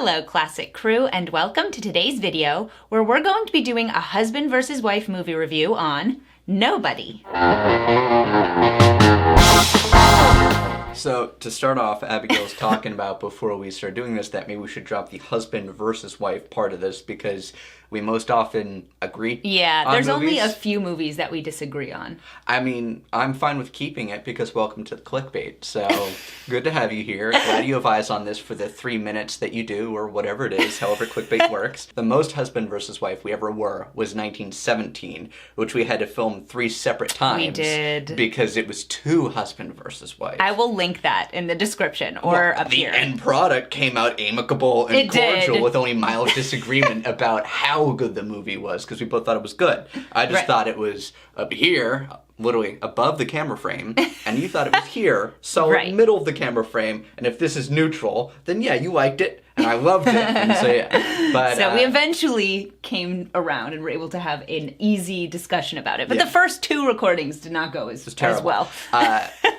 Hello, Classic Crew, and welcome to today's video, where we're going to be doing a husband versus wife movie review on Nobody. So, to start off, Abigail's talking about before we start doing this that maybe we should drop the husband versus wife part of this because we most often agree Yeah, on there's movies. only a few movies that we disagree on. I mean, I'm fine with keeping it because welcome to the clickbait. So, good to have you here. Glad you have eyes on this for the 3 minutes that you do, or whatever it is, however clickbait works. The most husband versus wife we ever were was 1917, which we had to film 3 separate times. We did. Because it was 2 husband versus wife. I will link that in the description or up here. The end product came out amicable and cordial with only mild disagreement about how good the movie was because we both thought it was good. I just thought it was up here, literally above the camera frame, and you thought it was here, solid middle of the camera frame, and if this is neutral, then yeah, you liked it, and I loved it, and so yeah. But, so we eventually came around and were able to have an easy discussion about it, but the first 2 recordings did not go as well.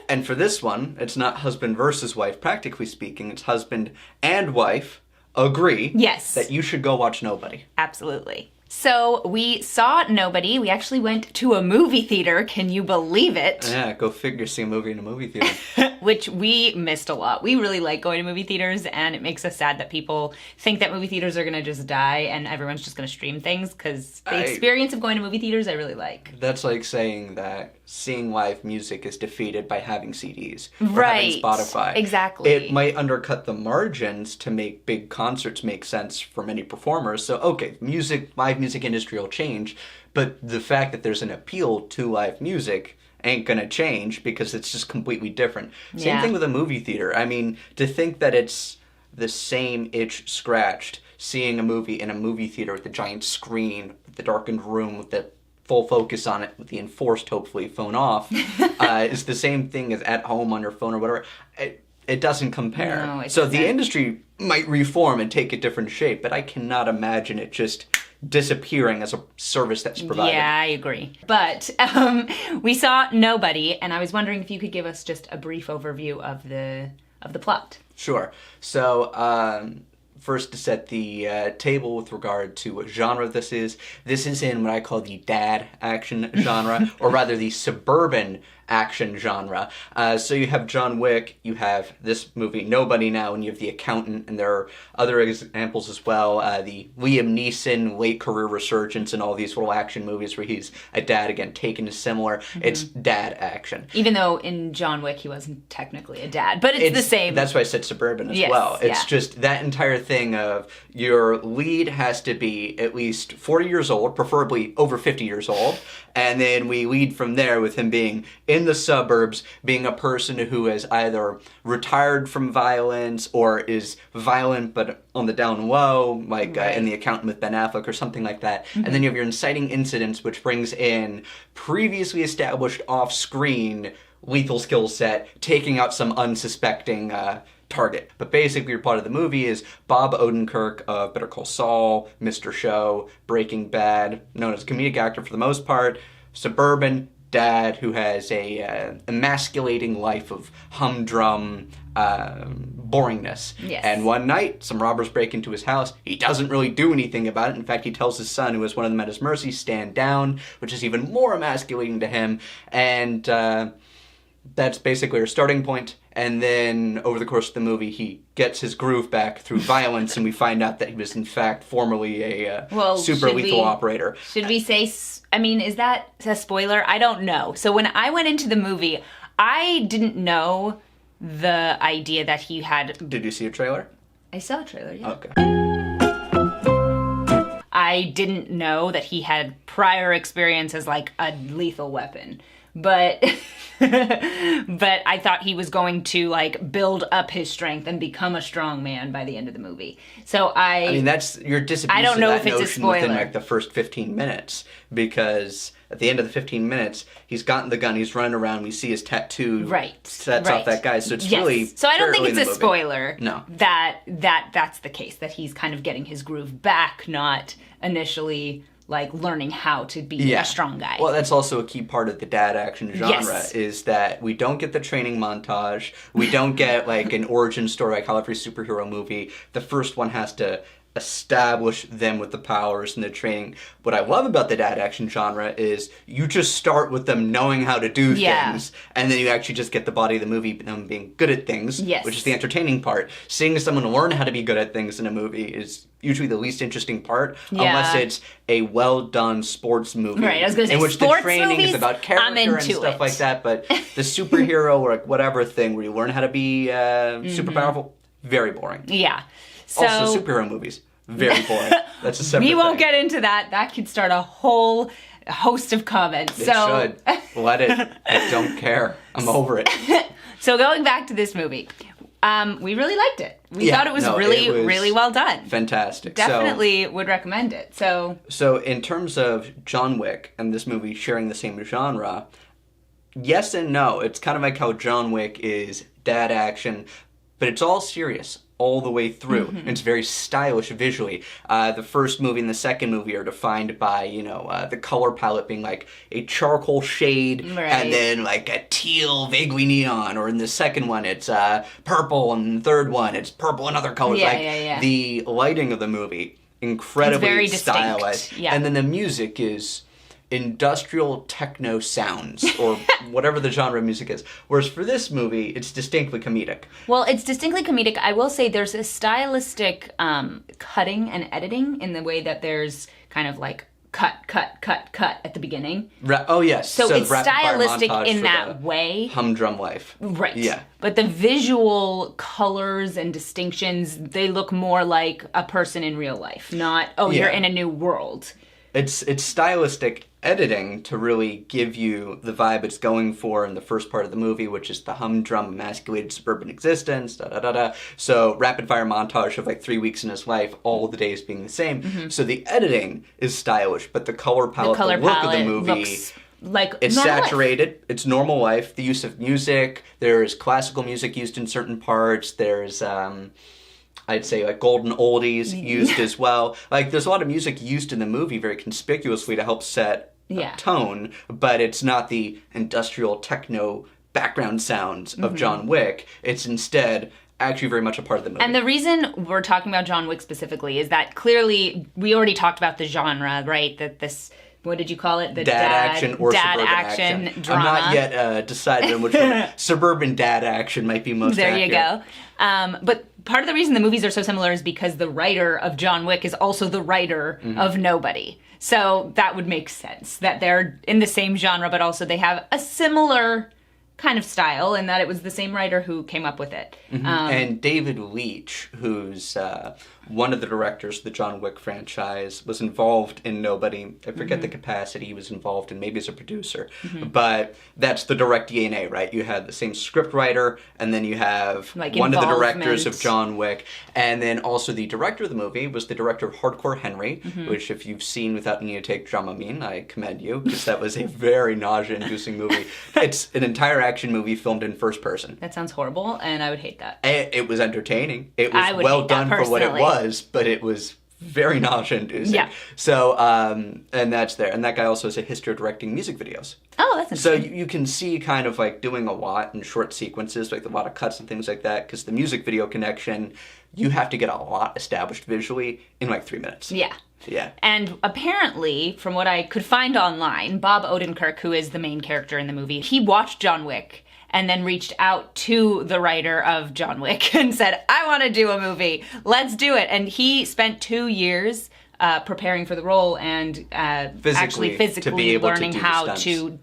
And for this one, it's not husband versus wife, practically speaking, it's husband and wife agree that you should go watch Nobody. Absolutely. So we saw Nobody. We actually went to a movie theater. Can you believe it? Yeah, go figure, see a movie in a movie theater. Which we missed a lot. We really like going to movie theaters, and it makes us sad that people think that movie theaters are going to just die and everyone's just going to stream things, because the experience of going to movie theaters I really like. That's like saying that seeing live music is defeated by having CDs. Or having Spotify. Exactly. It might undercut the margins to make big concerts make sense for many performers. So, okay, live music industry will change, but the fact that there's an appeal to live music ain't gonna change because it's just completely different. Same thing with a movie theater. I mean, to think that it's the same itch scratched, seeing a movie in a movie theater with the giant screen, with the darkened room, with the full focus on it, with the enforced, hopefully, phone off, is the same thing as at home on your phone or whatever. It doesn't compare. No, it so doesn't. The industry might reform and take a different shape, but I cannot imagine it just disappearing as a service that's provided. Yeah, I agree. But we saw Nobody, and I was wondering if you could give us just a brief overview of the plot. Sure. So, first to set the table with regard to what genre this is in what I call the dad action genre, or rather the suburban action genre. So you have John Wick, you have this movie Nobody now, and you have The Accountant, and there are other examples as well. The Liam Neeson late career resurgence and all these little action movies where he's a dad again, Taken is similar. It's dad action. Even though in John Wick he wasn't technically a dad, but it's the same. That's why I said suburban as well. It's just that entire thing of your lead has to be at least 40 years old, preferably over 50 years old, and then we lead from there with him being in the suburbs, being a person who has either retired from violence or is violent but on the down low, like in The Accountant with Ben Affleck or something like that. And then you have your inciting incidents, which brings in previously established off-screen lethal skill set, taking out some unsuspecting target. But basically your plot of the movie is Bob Odenkirk of Better Call Saul, Mr. Show, Breaking Bad, known as a comedic actor for the most part, suburban dad who has a emasculating life of humdrum boringness. Yes. And one night, some robbers break into his house. He doesn't really do anything about it. In fact, he tells his son, who has one of them at his mercy, stand down, which is even more emasculating to him. And that's basically our starting point. And then, over the course of the movie, he gets his groove back through violence, and we find out that he was, in fact, formerly a super lethal operator. Should we say, I mean, is that a spoiler? I don't know. So when I went into the movie, I didn't know the idea that he had... Did you see a trailer? I saw a trailer, yeah. Okay. I didn't know that he had prior experience as, like, a lethal weapon. But... but I thought he was going to, like, build up his strength and become a strong man by the end of the movie. So I mean, that's your disabuse I don't of know that if it's a notion spoiler. within, like, the first 15 minutes, because at the end of the 15 minutes, he's gotten the gun, he's running around, we see his tattoo sets off that guy, so it's really So I don't think it's a movie. spoiler No. that's the case, that he's kind of getting his groove back, not initially like learning how to be a strong guy. Well, that's also a key part of the dad action genre is that we don't get the training montage. We don't get like an origin story like how every superhero movie. The first one has to establish them with the powers and the training. What I love about the dad action genre is you just start with them knowing how to do things, and then you actually just get the body of the movie them being good at things, which is the entertaining part. Seeing someone learn how to be good at things in a movie is usually the least interesting part, unless it's a well-done sports movie. Right, I was going to say, in which the training is about character and stuff like that, but the superhero or like whatever thing where you learn how to be super powerful, very boring. Yeah. So, also, superhero movies, very boring. That's a separate We won't thing. get into that. That could start a whole host of comments. It should. Let it. I don't care. I'm over it. So going back to this movie, we really liked it. We thought it was really well done. Fantastic. Definitely would recommend it. So in terms of John Wick and this movie sharing the same genre, yes and no. It's kind of like how John Wick is dad action, but it's all serious all the way through. And it's very stylish visually. The first movie and the second movie are defined by, the color palette being like a charcoal shade and then like a teal, vaguely neon. Or in the second one, it's purple, and in the third one, it's purple and other colors. The lighting of the movie, incredibly stylized. And then the music is industrial techno sounds, or whatever the genre of music is. Whereas for this movie, it's distinctly comedic. Well, it's distinctly comedic. I will say there's a stylistic cutting and editing in the way that there's kind of like cut at the beginning. Oh, yes. So it's stylistic in that way. Humdrum life. Right. Yeah. But the visual colors and distinctions, they look more like a person in real life, not, you're in a new world. It's stylistic editing to really give you the vibe it's going for in the first part of the movie, which is the humdrum, emasculated suburban existence, So rapid fire montage of like 3 weeks in his life, all the days being the same. So the editing is stylish, but the color palette, the look of the movie looks like it's saturated. Life. It's normal life. The use of music, there's classical music used in certain parts. There's I'd say like golden oldies used as well. Like there's a lot of music used in the movie very conspicuously to help set a tone, but it's not the industrial techno background sounds of John Wick. It's instead actually very much a part of the movie. And the reason we're talking about John Wick specifically is that clearly we already talked about the genre, right? That this, what did you call it? The dad action or dad suburban action drama. I'm not yet decided on which one. Suburban dad action might be most accurate. There you go. But part of the reason the movies are so similar is because the writer of John Wick is also the writer of Nobody. So that would make sense that they're in the same genre, but also they have a similar kind of style, and that it was the same writer who came up with it. And David Leitch, who's one of the directors of the John Wick franchise, was involved in Nobody. I forget the capacity he was involved in, maybe as a producer. But that's the direct DNA, right? You had the same script writer, and then you have like one of the directors of John Wick. And then also the director of the movie was the director of Hardcore Henry, which if you've seen without needing to take Dramamine, I commend you, because that was a very nausea-inducing movie. It's an entire action movie filmed in first person. That sounds horrible, and I would hate that. It was entertaining. It was well done for what it was, but it was very nausea-inducing. Yeah. So, and that's there. And that guy also has a history of directing music videos. Oh, that's interesting. So you can see kind of like doing a lot in short sequences, like a lot of cuts and things like that, because the music video connection, you have to get a lot established visually in like 3 minutes. Yeah. Yeah. And apparently, from what I could find online, Bob Odenkirk, who is the main character in the movie, he watched John Wick and then reached out to the writer of John Wick and said, I want to do a movie. Let's do it. And he spent 2 years preparing for the role and physically to be able learning to do how the to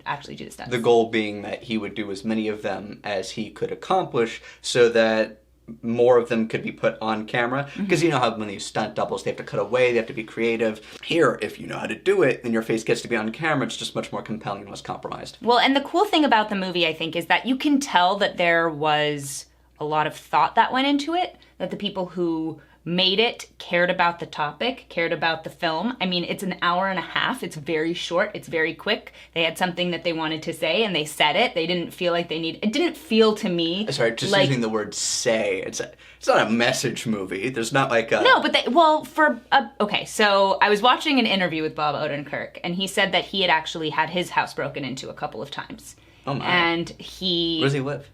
actually do the stunts. The goal being that he would do as many of them as he could accomplish so that more of them could be put on camera, because you know how when these stunt doubles, they have to cut away, they have to be creative. Here, if you know how to do it, then your face gets to be on camera, it's just much more compelling and less compromised. Well, and the cool thing about the movie, I think, is that you can tell that there was a lot of thought that went into it, that the people who made it cared about the topic, cared about the film. I mean, it's an hour and a half. It's very short. It's very quick. They had something that they wanted to say and they said it. They didn't feel like they need. It didn't feel to me. Sorry, just like, using the word "say." It's not a message movie. There's not like a. No, but okay. So I was watching an interview with Bob Odenkirk, and he said that he had actually had his house broken into a couple of times. Oh my! And where does he live?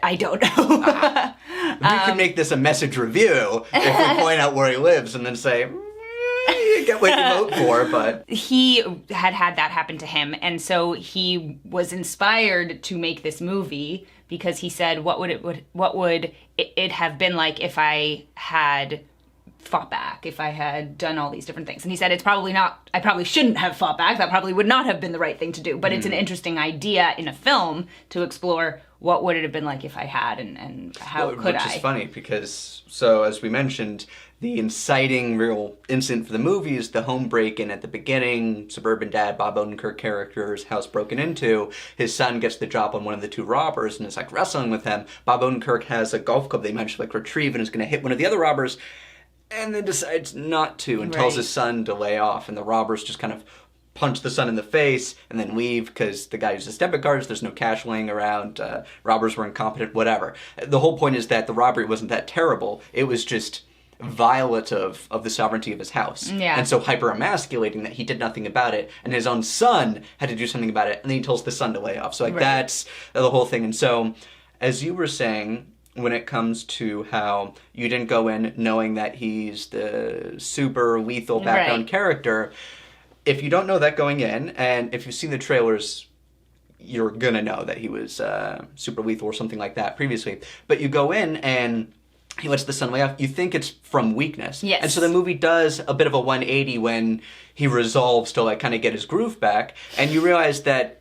I don't know. We could make this a message review if we point out where he lives and then say, you get what you vote for, but... He had that happen to him, and so he was inspired to make this movie because he said, what would it have been like if I had fought back, if I had done all these different things? And he said, I probably shouldn't have fought back. That probably would not have been the right thing to do. But it's an interesting idea in a film to explore what would it have been like if I had, and how could I? Which is funny because, so as we mentioned, the inciting real incident for the movie is the home break-in at the beginning. Suburban dad, Bob Odenkirk character's house broken into. His son gets the job on one of the two robbers and is like wrestling with him. Bob Odenkirk has a golf club they managed to like retrieve and is going to hit one of the other robbers, and then decides not to and tells his son to lay off. And the robbers just kind of punch the son in the face and then leave because the guy uses debit cards, there's no cash laying around, robbers were incompetent, whatever. The whole point is that the robbery wasn't that terrible. It was just violative of the sovereignty of his house. Yeah. And so hyper-emasculating that he did nothing about it, and his own son had to do something about it, and then he tells the son to lay off. So like that's the whole thing. And so, as you were saying, when it comes to how you didn't go in knowing that he's the super lethal background character, if you don't know that going in, and if you've seen the trailers, you're gonna know that he was super lethal or something like that previously. But you go in and he lets the son lay off, you think it's from weakness. Yes. And so the movie does a bit of a 180 when he resolves to like kind of get his groove back, and you realize that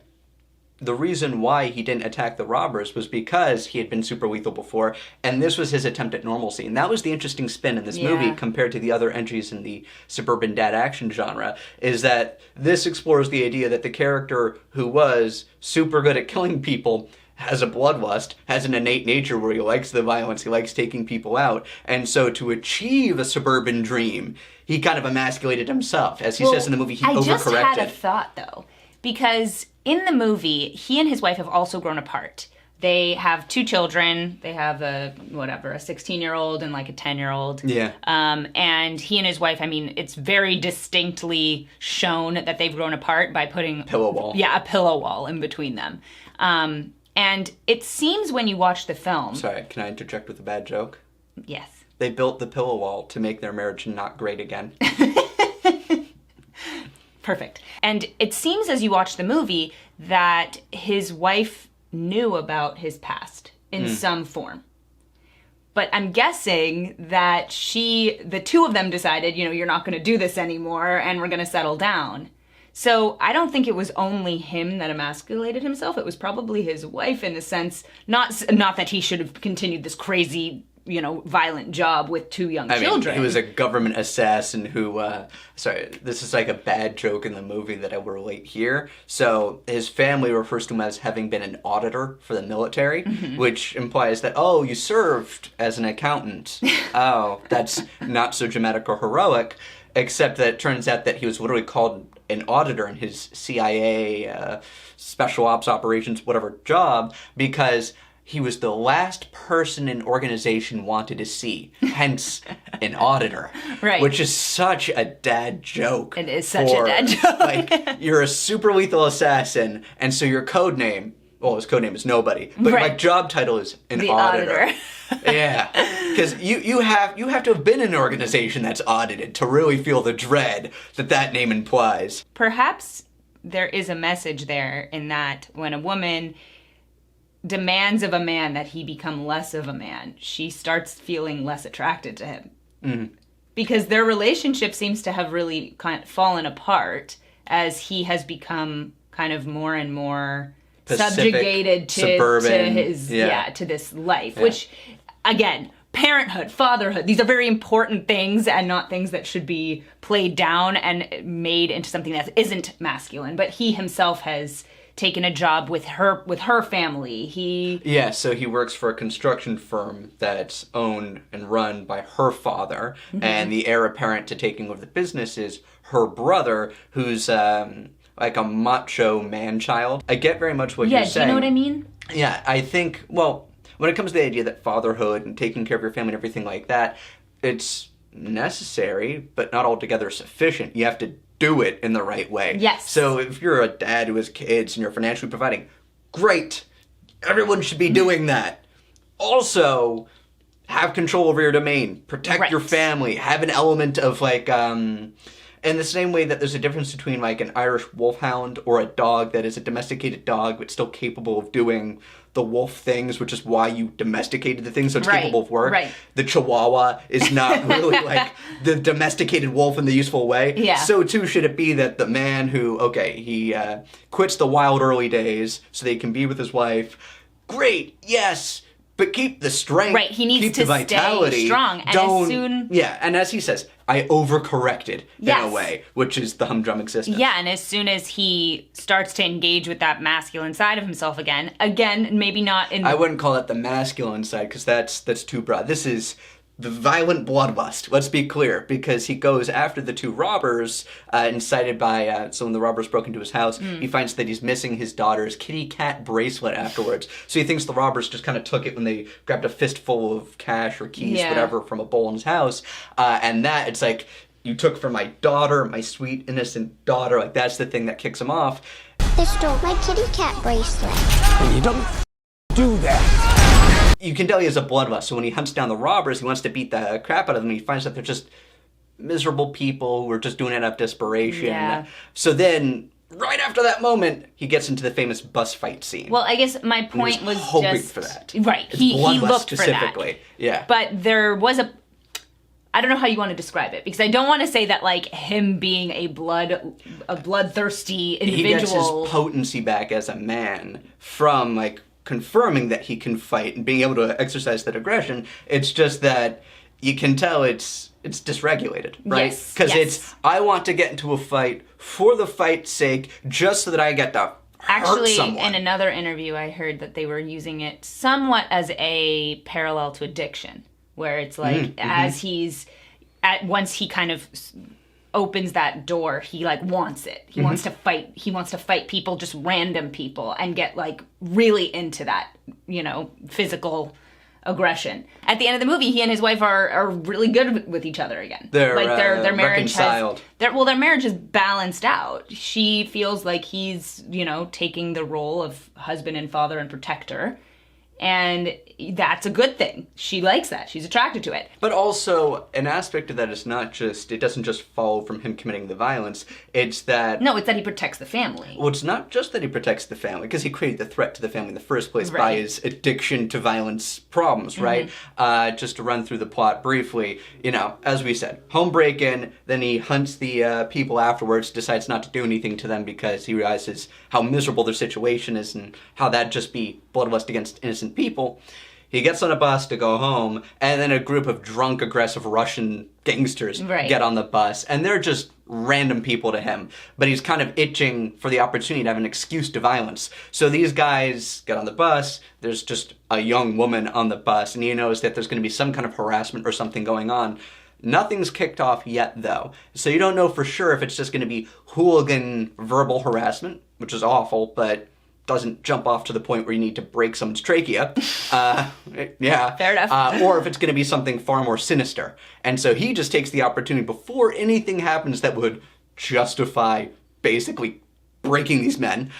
the reason why he didn't attack the robbers was because he had been super lethal before, and this was his attempt at normalcy. And that was the interesting spin in this movie compared to the other entries in the suburban dad action genre, is that this explores the idea that the character who was super good at killing people has a bloodlust, has an innate nature where he likes the violence, he likes taking people out, and so to achieve a suburban dream, he kind of emasculated himself. As he says in the movie, he overcorrected. I just had a thought, though, because in the movie, he and his wife have also grown apart. They have 2 children. They have a 16-year-old and like a 10-year-old. Yeah. And he and his wife, I mean, it's very distinctly shown that they've grown apart by putting... Pillow wall. Yeah, a pillow wall in between them. And it seems when you watch the film... Sorry, can I interject with a bad joke? Yes. They built the pillow wall to make their marriage not great again. Perfect. And it seems as you watch the movie that his wife knew about his past in some form. But I'm guessing that the 2 of them decided, you're not going to do this anymore and we're going to settle down. So I don't think it was only him that emasculated himself. It was probably his wife in the sense, not that he should have continued this crazy, violent job with 2 young children. He was a government assassin who, sorry, this is like a bad joke in the movie that I will relate here. So his family refers to him as having been an auditor for the military, which implies that, oh, you served as an accountant. Oh, that's not so dramatic or heroic, except that it turns out that he was literally called an auditor in his CIA, special ops operations, whatever job, because he was the last person an organization wanted to see, hence an auditor. Right. Which is such a dad joke. It is such a dad joke. Like, you're a super lethal assassin, and so your code name, well, his code name is nobody, but my job title is an auditor. Yeah, because you have to have been in an organization that's audited to really feel the dread that name implies. Perhaps there is a message there in that when a woman demands of a man that he become less of a man, she starts feeling less attracted to him. Mm-hmm. Because their relationship seems to have really kind of fallen apart as he has become kind of more and more Pacific, subjugated to his to this life, which again, parenthood, fatherhood, these are very important things and not things that should be played down and made into something that isn't masculine. But he himself has taken a job with her family. Yeah, so he works for a construction firm that's owned and run by her father, and the heir apparent to taking over the business is her brother, who's like a macho man-child. I get very much what you're saying. Yeah, do you know what I mean? Yeah, I think, well, when it comes to the idea that fatherhood and taking care of your family and everything like that, it's necessary, but not altogether sufficient. You have to do it in the right way. Yes. So if you're a dad who has kids and you're financially providing, great. Everyone should be doing that. Also, have control over your domain. Protect your family. Have an element of like, in the same way that there's a difference between like an Irish wolfhound or a dog that is a domesticated dog but still capable of doing the wolf things, which is why you domesticated the thing so it's capable of work. Right. The Chihuahua is not really like the domesticated wolf in the useful way. Yeah. So too should it be that the man who, he quits the wild early days so that he can be with his wife. Great, yes, but keep the strength. Right, he needs keep to the vitality. stay strong. And Yeah, and as he says, I overcorrected in a way, which is the humdrum existence. Yeah, and as soon as he starts to engage with that masculine side of himself again, maybe not in... I wouldn't call it the masculine side, because that's too broad. This is the violent bloodlust, let's be clear, because he goes after the two robbers, incited by, so when the robbers broke into his house, he finds that he's missing his daughter's kitty cat bracelet afterwards. So he thinks the robbers just kind of took it when they grabbed a fistful of cash or keys, whatever, from a bowl in his house. And that, it's like, you took from my daughter, my sweet, innocent daughter, like that's the thing that kicks him off. They stole my kitty cat bracelet. And you don't do that. You can tell he has a bloodlust, so when he hunts down the robbers, he wants to beat the crap out of them. He finds that they're just miserable people who are just doing it out of desperation. Yeah. So then, right after that moment, he gets into the famous bus fight scene. Well, I guess my point was hoping just... for that. Right, It's he bloodlust looked for that. specifically. Yeah. But there was I don't know how you want to describe it, because I don't want to say that, like, him being a bloodthirsty individual... He gets his potency back as a man from, like, confirming that he can fight and being able to exercise that aggression. It's just that you can tell it's dysregulated, right? Yes, Because it's, I want to get into a fight for the fight's sake, just so that I get to hurt someone. In another interview, I heard that they were using it somewhat as a parallel to addiction, where it's like, once he kind of opens that door, he like wants it. He wants to fight. He wants to fight people, just random people, and get like really into that, physical aggression. At the end of the movie, he and his wife are really good with each other again. They're like their marriage reconciled. their marriage is balanced out. She feels like he's, taking the role of husband and father and protector. And that's a good thing. She likes that. She's attracted to it. But also, an aspect of that is not just, it doesn't just follow from him committing the violence. It's that... No, it's that he protects the family. Well, it's not just that he protects the family, because he created the threat to the family in the first place by his addiction to violence problems, right? Just to run through the plot briefly, as we said, home break-in, then he hunts the people afterwards, decides not to do anything to them because he realizes how miserable their situation is and how that'd just be bloodlust against innocent people. He gets on a bus to go home, and then a group of drunk, aggressive Russian gangsters get on the bus, and they're just random people to him. But he's kind of itching for the opportunity to have an excuse to violence. So these guys get on the bus, there's just a young woman on the bus, and he knows that there's going to be some kind of harassment or something going on. Nothing's kicked off yet, though. So you don't know for sure if it's just going to be hooligan verbal harassment, which is awful, but doesn't jump off to the point where you need to break someone's trachea. Yeah. Fair enough. Or if it's going to be something far more sinister. And so he just takes the opportunity before anything happens that would justify basically breaking these men.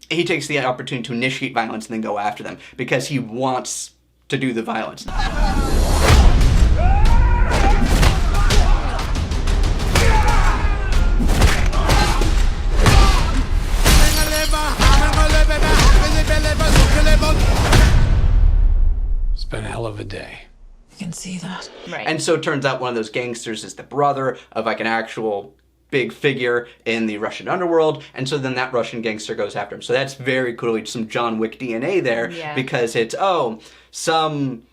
He takes the opportunity to initiate violence and then go after them because he wants to do the violence. It's been a hell of a day. You can see that. Right. And so it turns out one of those gangsters is the brother of like an actual big figure in the Russian underworld, and so then that Russian gangster goes after him. So that's very clearly some John Wick DNA there, because it's, some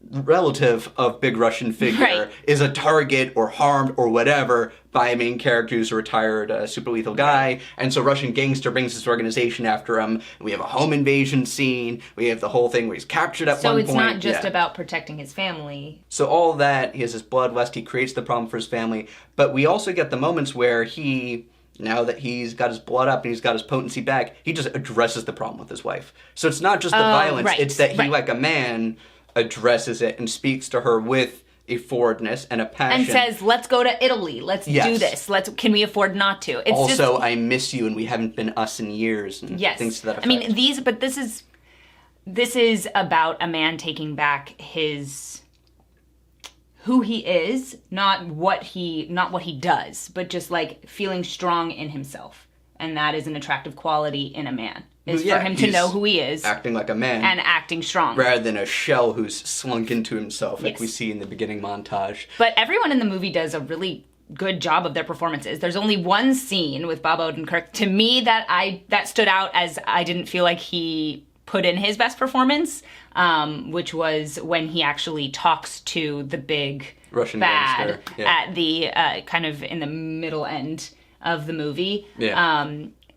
relative of big Russian figure is a target or harmed or whatever by a main character who's a retired super lethal guy. And so Russian gangster brings this organization after him. We have a home invasion scene. We have the whole thing where he's captured at one point. So it's not just about protecting his family. So all that, he has his bloodlust, he creates the problem for his family. But we also get the moments where he, now that he's got his blood up and he's got his potency back, he just addresses the problem with his wife. So it's not just the violence, it's that he, like a man, addresses it and speaks to her with a forwardness and a passion. And says, let's go to Italy. Let's do this. Can we afford not to? It's also, just, I miss you and we haven't been us in years. And things to that effect. I mean, this is about a man taking back who he is, not what he does, but just like feeling strong in himself. And that is an attractive quality in a man. Is for him to know who he is. Acting like a man. And acting strong. Rather than a shell who's slunk into himself, like we see in the beginning montage. But everyone in the movie does a really good job of their performances. There's only one scene with Bob Odenkirk, to me, that stood out as I didn't feel like he put in his best performance, which was when he actually talks to the big Russian bad at the kind of in the middle end of the movie.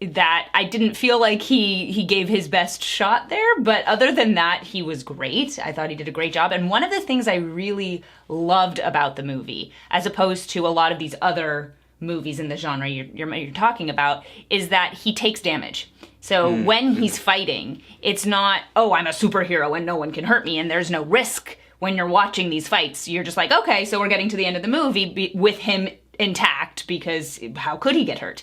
That I didn't feel like he gave his best shot there, but other than that, he was great. I thought he did a great job. And one of the things I really loved about the movie, as opposed to a lot of these other movies in the genre you're talking about, is that he takes damage. So when he's fighting, it's not, oh, I'm a superhero and no one can hurt me and there's no risk. When you're watching these fights, you're just like, okay, so we're getting to the end of the movie with him intact, because how could he get hurt?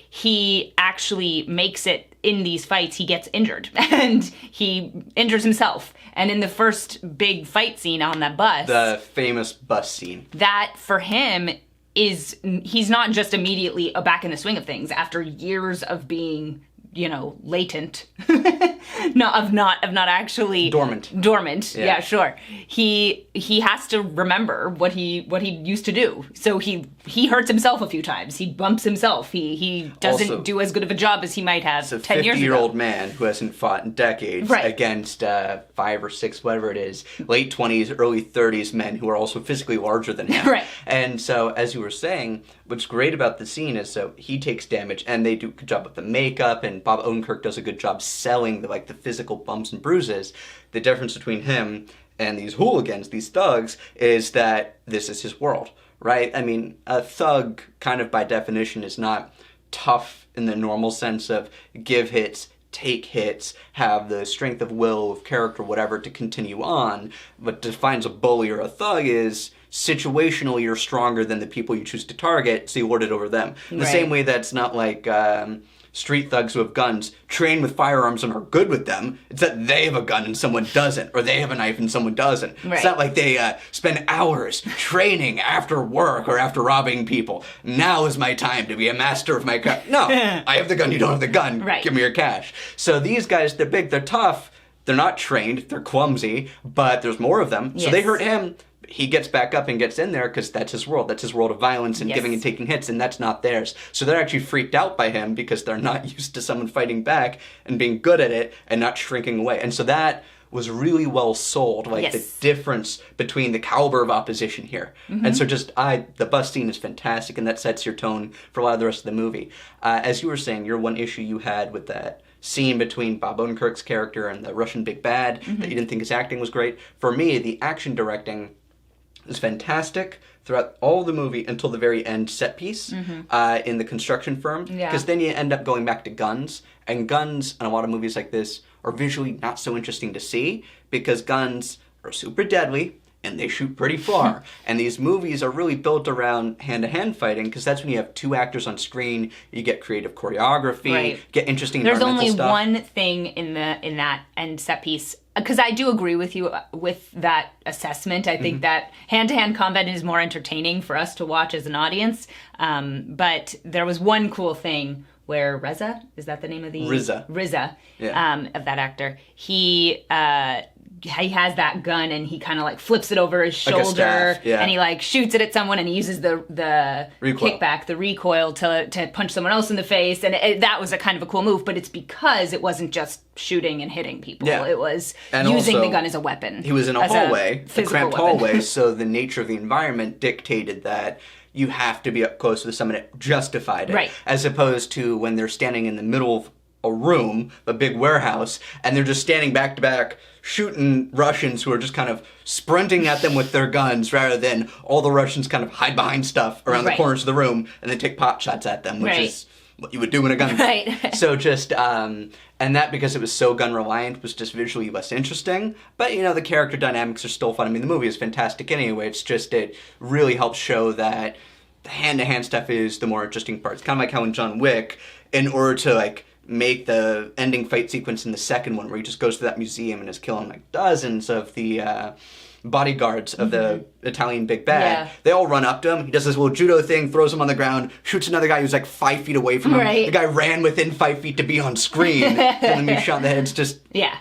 He actually makes it in these fights, he gets injured and he injures himself. And in the first big fight scene on that bus, the famous bus scene, that for him is, he's not just immediately back in the swing of things after years of being, latent, of not actually dormant. Yeah, sure. He has to remember what he used to do. So he hurts himself a few times. He bumps himself. He doesn't also do as good of a job as he might have 10 years ago. It's a 50-year-old man who hasn't fought in decades against 5 or 6, whatever it is, late 20s, early 30s men who are also physically larger than him. Right. And so, as you were saying, what's great about the scene is so he takes damage, and they do a good job with the makeup, and Bob Odenkirk does a good job selling the physical bumps and bruises. The difference between him and these hooligans, these thugs, is that this is his world, right? I mean, a thug, kind of by definition, is not tough in the normal sense of give hits, take hits, have the strength of will, of character, whatever, to continue on. What defines a bully or a thug is situationally you're stronger than the people you choose to target, so you lord it over them. The same way that's not like street thugs who have guns train with firearms and are good with them. It's that they have a gun and someone doesn't, or they have a knife and someone doesn't. It's not like they spend hours training after work or after robbing people. Now is my time to be a master of my craft. No, I have the gun, you don't have the gun. Give me your cash. So these guys, they're big, they're tough, they're not trained, they're clumsy, but there's more of them. So they hurt him. He gets back up and gets in there because that's his world. That's his world of violence and giving and taking hits, and that's not theirs. So they're actually freaked out by him because they're not used to someone fighting back and being good at it and not shrinking away. And so that was really well sold, the difference between the caliber of opposition here. And so the bus scene is fantastic, and that sets your tone for a lot of the rest of the movie. As you were saying, your one issue you had with that scene between Bob Odenkirk's character and the Russian big bad, that you didn't think his acting was great. For me, the action directing is fantastic throughout all the movie until the very end set piece in the construction firm. Because then you end up going back to guns. And guns in a lot of movies like this are visually not so interesting to see because guns are super deadly and they shoot pretty far. And these movies are really built around hand-to-hand fighting because that's when you have 2 actors on screen, you get creative choreography, get interesting environmental stuff. There's only one thing in that end set piece, because I do agree with you with that assessment. I think that hand-to-hand combat is more entertaining for us to watch as an audience. But there was one cool thing where Reza, is that the name of the... Riza. of that actor. He he has that gun and he kind of like flips it over his shoulder, like a staff, yeah. and he like shoots it at someone, and he uses the kickback, the recoil to punch someone else in the face, and that was a kind of a cool move. But it's because it wasn't just shooting and hitting people; it was using the gun as a weapon. He was in a hallway, a cramped hallway, so the nature of the environment dictated that you have to be up close to someone that justified it, right? As opposed to when they're standing in the middle of a room, a big warehouse, and they're just standing back to back shooting Russians who are just kind of sprinting at them with their guns, rather than all the Russians kind of hide behind stuff around the corners of the room and then take pot shots at them, which is what you would do in a gun fight. So just, and that, because it was so gun reliant, was just visually less interesting. But, you know, the character dynamics are still fun. I mean, the movie is fantastic anyway. It's just, it really helps show that the hand-to-hand stuff is the more interesting part. It's kind of like how in John Wick, in order to, like, make the ending fight sequence in the second one, where he just goes to that museum and is killing like dozens of the bodyguards of the Italian big bad. They all run up to him. He does this little judo thing, throws him on the ground, shoots another guy who's like 5 feet away from him. The guy ran within 5 feet to be on screen. And then he shot in the head. It's just there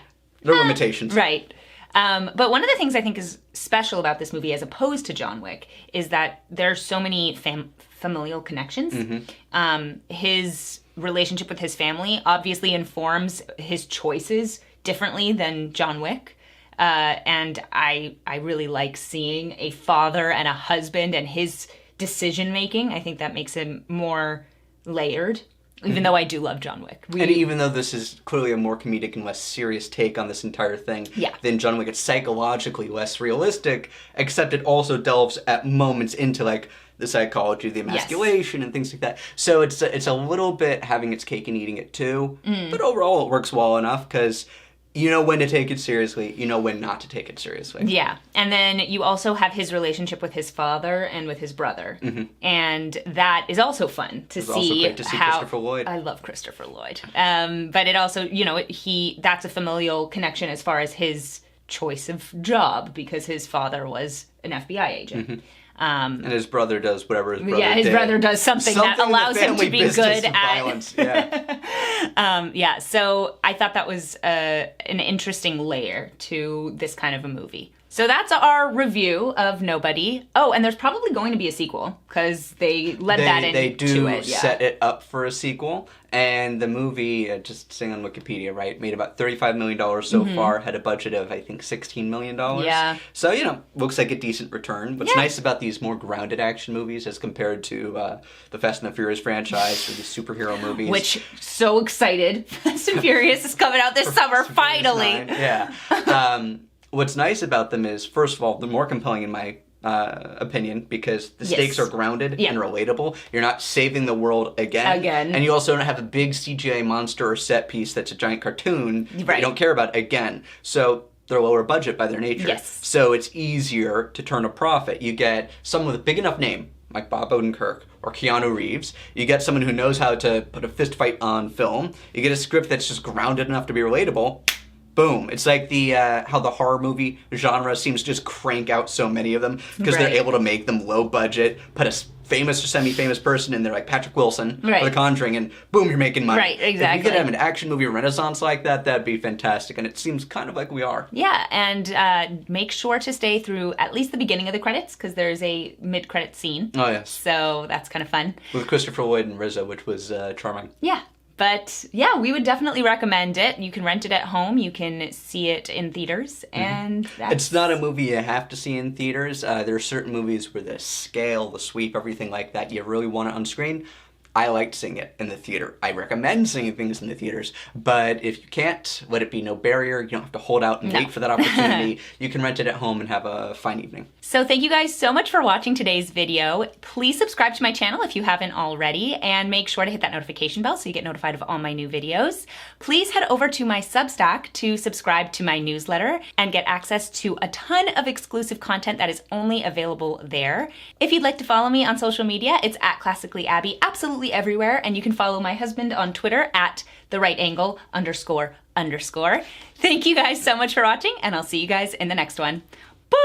are limitations. But one of the things I think is special about this movie, as opposed to John Wick, is that there's so many familial connections. His relationship with his family obviously informs his choices differently than John Wick. And I really like seeing a father and a husband and his decision making. I think that makes him more layered. Even though I do love John Wick. And even though this is clearly a more comedic and less serious take on this entire thing than John Wick, it's psychologically less realistic, except it also delves at moments into, like, the psychology, the emasculation, and things like that. So it's a little bit having its cake and eating it too. But overall, it works well enough, because you know when to take it seriously, you know when not to take it seriously. Yeah. And then you also have his relationship with his father and with his brother. And that is also fun to see. It's also great to see Christopher Lloyd. I love Christopher Lloyd. But it also, you know, that's a familial connection as far as his choice of job, because his father was an FBI agent. And his brother does whatever his brother did. His brother does something that allows him to be good at violence. So I thought that was an interesting layer to this kind of a movie. So that's our review of Nobody. Oh, and there's probably going to be a sequel, because they led that into it. They do set it up for a sequel. And the movie, just saying on Wikipedia, right, made about $35 million so far, had a budget of, I think, $16 million. So, you know, looks like a decent return. What's nice about these more grounded action movies as compared to the Fast and the Furious franchise, or the superhero movies. Which, so excited. Fast and Furious is coming out this summer, finally. What's nice about them is, first of all, they're more compelling in my opinion, because the stakes are grounded and relatable. You're not saving the world again. And you also don't have a big CGI monster or set piece that's a giant cartoon that you don't care about again. So they're lower budget by their nature. So it's easier to turn a profit. You get someone with a big enough name, like Bob Odenkirk or Keanu Reeves. You get someone who knows how to put a fist fight on film. You get a script that's just grounded enough to be relatable. Boom. It's like the how the horror movie genre seems to just crank out so many of them, because they're able to make them low budget, put a famous or semi-famous person in there, like Patrick Wilson for The Conjuring, and boom, you're making money. If you could have an action movie renaissance like that, that'd be fantastic, and it seems kind of like we are. Yeah, and make sure to stay through at least the beginning of the credits, because there's a mid-credit scene. Oh, yes. So that's kind of fun. With Christopher Lloyd and RZA, which was charming. Yeah. But yeah, we would definitely recommend it. You can rent it at home. You can see it in theaters. And it's not a movie you have to see in theaters. There are certain movies where the scale, the sweep, everything like that, you really want it on screen. I liked seeing it in the theater. I recommend seeing things in the theaters. But if you can't, let it be no barrier. You don't have to hold out and wait for that opportunity. You can rent it at home and have a fine evening. So thank you guys so much for watching today's video. Please subscribe to my channel if you haven't already, and make sure to hit that notification bell so you get notified of all my new videos. Please head over to my Substack to subscribe to my newsletter and get access to a ton of exclusive content that is only available there. If you'd like to follow me on social media, it's at Classically Abby, absolutely everywhere, and you can follow my husband on Twitter at @TheRightAngle__. Thank you guys so much for watching, and I'll see you guys in the next one. Bye!